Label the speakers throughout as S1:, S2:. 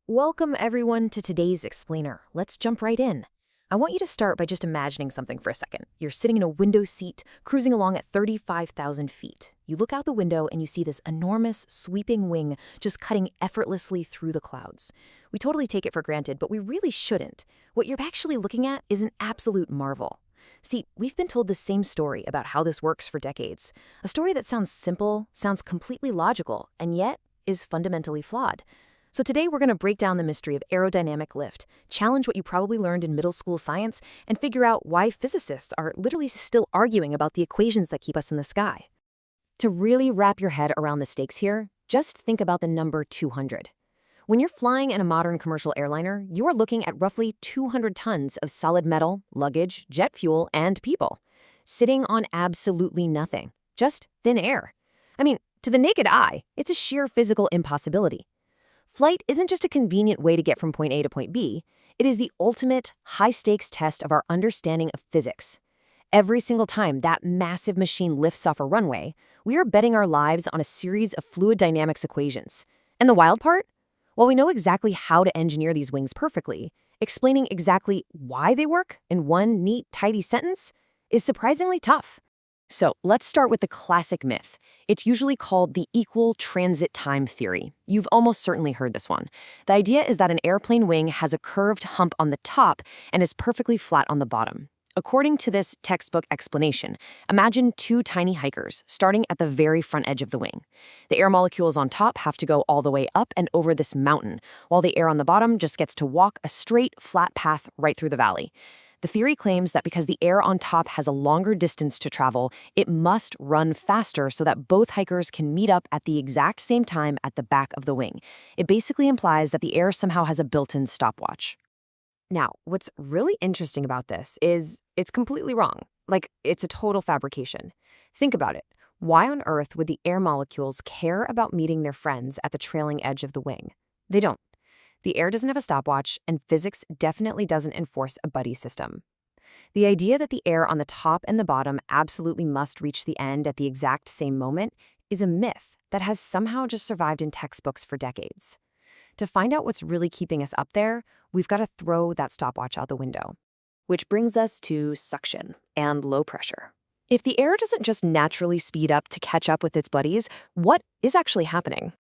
S1: Welcome everyone to today's explainer. Let's jump right in. I want you to start by just imagining something for a second. You're sitting in a window seat, cruising along at 35,000 feet. You look out the window and you see this enormous, sweeping wing just cutting effortlessly through the clouds. We totally take it for granted, but we really shouldn't. What you're actually looking at is an absolute marvel. See, we've been told the same story about how this works for decades. A story that sounds simple, sounds completely logical, and yet is fundamentally flawed. So today we're going to break down the mystery of aerodynamic lift, challenge what you probably learned in middle school science, and figure out why physicists are literally still arguing about the equations that keep us in the sky. To really wrap your head around the stakes here, just think about the number 200. When you're flying in a modern commercial airliner, you are looking at roughly 200 tons of solid metal, luggage, jet fuel, and people, sitting on absolutely nothing, just thin air. I mean, to the naked eye, it's a sheer physical impossibility. Flight isn't just a convenient way to get from point A to point B, it is the ultimate, high-stakes test of our understanding of physics. Every single time that massive machine lifts off a runway, we are betting our lives on a series of fluid dynamics equations. And the wild part? While we know exactly how to engineer these wings perfectly, explaining exactly why they work in one neat, tidy sentence is surprisingly tough. So let's start with the classic myth. It's usually called the equal transit time theory. You've almost certainly heard this one. The idea is that an airplane wing has a curved hump on the top and is perfectly flat on the bottom. According to this textbook explanation, imagine two tiny hikers starting at the very front edge of the wing. The air molecules on top have to go all the way up and over this mountain, while the air on the bottom just gets to walk a straight, flat path right through the valley. The theory claims that because the air on top has a longer distance to travel, it must run faster so that both hikers can meet up at the exact same time at the back of the wing. It basically implies that the air somehow has a built-in stopwatch. Now, what's really interesting about this is it's completely wrong. Like, it's a total fabrication. Think about it. Why on earth would the air molecules care about meeting their friends at the trailing edge of the wing? They don't. The air doesn't have a stopwatch, and physics definitely doesn't enforce a buddy system. The idea that the air on the top and the bottom absolutely must reach the end at the exact same moment is a myth that has somehow just survived in textbooks for decades. To find out what's really keeping us up there, we've got to throw that stopwatch out the window. Which brings us to suction and low pressure. If the air doesn't just naturally speed up to catch up with its buddies, what is actually happening?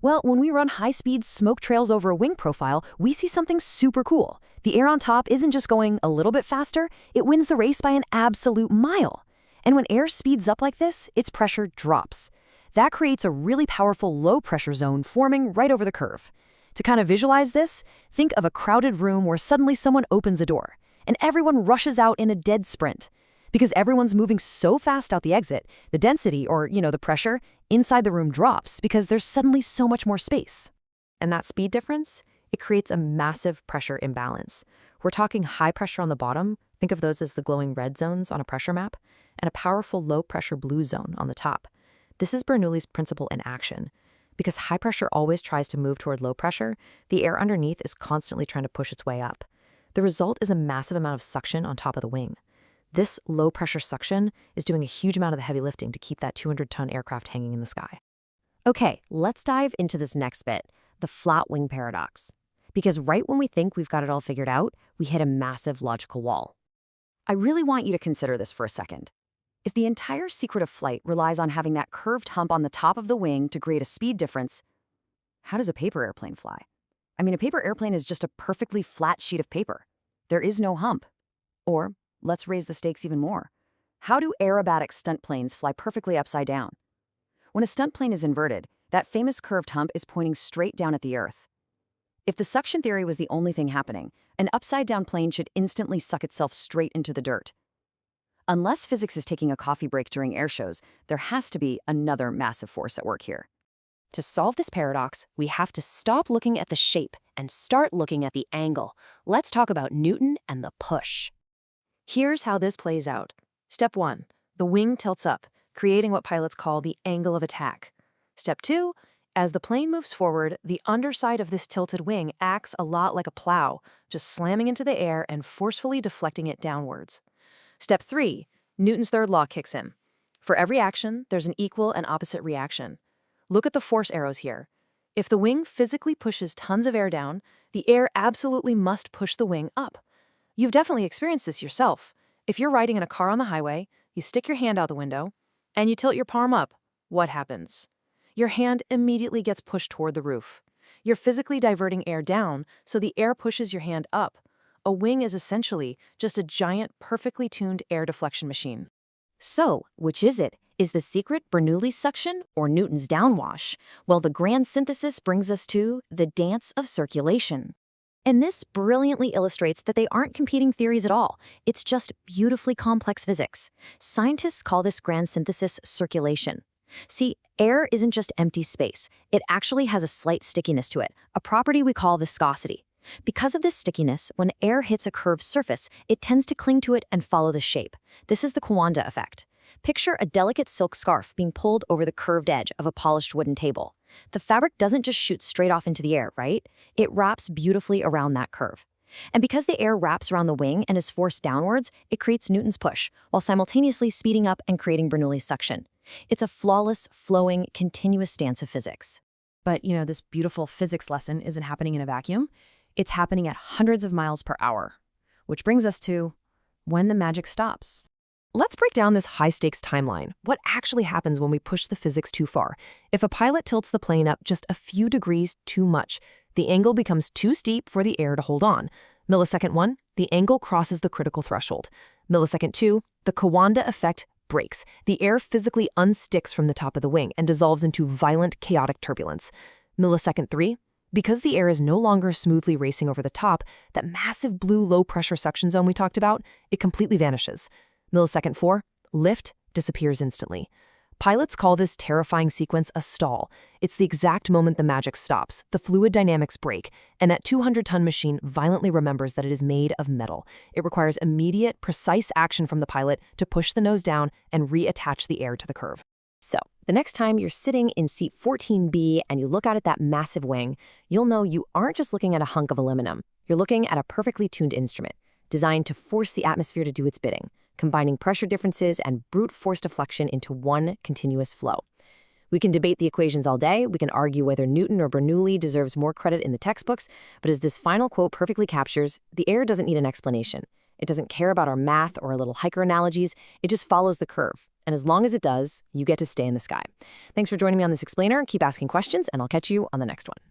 S1: Well, when we run high-speed smoke trails over a wing profile, we see something super cool. The air on top isn't just going a little bit faster, it wins the race by an absolute mile. And when air speeds up like this, its pressure drops. That creates a really powerful low-pressure zone forming right over the curve. To kind of visualize this, think of a crowded room where suddenly someone opens a door, and everyone rushes out in a dead sprint. Because everyone's moving so fast out the exit, the density, or, the pressure, inside the room drops because there's suddenly so much more space. And that speed difference, it creates a massive pressure imbalance. We're talking high pressure on the bottom, think of those as the glowing red zones on a pressure map, and a powerful low pressure blue zone on the top. This is Bernoulli's principle in action. Because high pressure always tries to move toward low pressure, the air underneath is constantly trying to push its way up. The result is a massive amount of suction on top of the wing. This low-pressure suction is doing a huge amount of the heavy lifting to keep that 200-ton aircraft hanging in the sky. Okay, let's dive into this next bit, the flat wing paradox. Because right when we think we've got it all figured out, we hit a massive logical wall. I really want you to consider this for a second. If the entire secret of flight relies on having that curved hump on the top of the wing to create a speed difference, how does a paper airplane fly? I mean, a paper airplane is just a perfectly flat sheet of paper. There is no hump. Or, let's raise the stakes even more. How do aerobatic stunt planes fly perfectly upside down? When a stunt plane is inverted, that famous curved hump is pointing straight down at the Earth. If the suction theory was the only thing happening, an upside-down plane should instantly suck itself straight into the dirt. Unless physics is taking a coffee break during air shows, there has to be another massive force at work here. To solve this paradox, we have to stop looking at the shape and start looking at the angle. Let's talk about Newton and the push. Here's how this plays out. Step 1. The wing tilts up, creating what pilots call the angle of attack. Step 2. As the plane moves forward, the underside of this tilted wing acts a lot like a plow, just slamming into the air and forcefully deflecting it downwards. Step 3. Newton's third law kicks in. For every action, there's an equal and opposite reaction. Look at the force arrows here. If the wing physically pushes tons of air down, the air absolutely must push the wing up. You've definitely experienced this yourself. If you're riding in a car on the highway, you stick your hand out the window, and you tilt your palm up, what happens? Your hand immediately gets pushed toward the roof. You're physically diverting air down, so the air pushes your hand up. A wing is essentially just a giant, perfectly tuned air deflection machine. So, which is it? Is the secret Bernoulli's suction or Newton's downwash? Well, the grand synthesis brings us to the dance of circulation. And this brilliantly illustrates that they aren't competing theories at all. It's just beautifully complex physics. Scientists call this grand synthesis circulation. See, air isn't just empty space. It actually has a slight stickiness to it, a property we call viscosity. Because of this stickiness, when air hits a curved surface, it tends to cling to it and follow the shape. This is the Coanda effect. Picture a delicate silk scarf being pulled over the curved edge of a polished wooden table. The fabric doesn't just shoot straight off into the air, right? It wraps beautifully around that curve. And because the air wraps around the wing and is forced downwards, it creates Newton's push, while simultaneously speeding up and creating Bernoulli's suction. It's a flawless, flowing, continuous dance of physics. But, this beautiful physics lesson isn't happening in a vacuum. It's happening at hundreds of miles per hour. Which brings us to when the magic stops. Let's break down this high-stakes timeline. What actually happens when we push the physics too far? If a pilot tilts the plane up just a few degrees too much, the angle becomes too steep for the air to hold on. Millisecond 1, the angle crosses the critical threshold. Millisecond 2, the Coanda effect breaks. The air physically unsticks from the top of the wing and dissolves into violent, chaotic turbulence. Millisecond 3, because the air is no longer smoothly racing over the top, that massive blue low-pressure suction zone we talked about, it completely vanishes. Millisecond 4, lift disappears instantly. Pilots call this terrifying sequence a stall. It's the exact moment the magic stops, the fluid dynamics break, and that 200-ton machine violently remembers that it is made of metal. It requires immediate, precise action from the pilot to push the nose down and reattach the air to the curve. So, the next time you're sitting in seat 14B and you look out at that massive wing, you'll know you aren't just looking at a hunk of aluminum. You're looking at a perfectly tuned instrument, designed to force the atmosphere to do its bidding, combining pressure differences and brute force deflection into one continuous flow. We can debate the equations all day, we can argue whether Newton or Bernoulli deserves more credit in the textbooks, but as this final quote perfectly captures, the air doesn't need an explanation. It doesn't care about our math or our little hiker analogies, it just follows the curve. And as long as it does, you get to stay in the sky. Thanks for joining me on this explainer. Keep asking questions, and I'll catch you on the next one.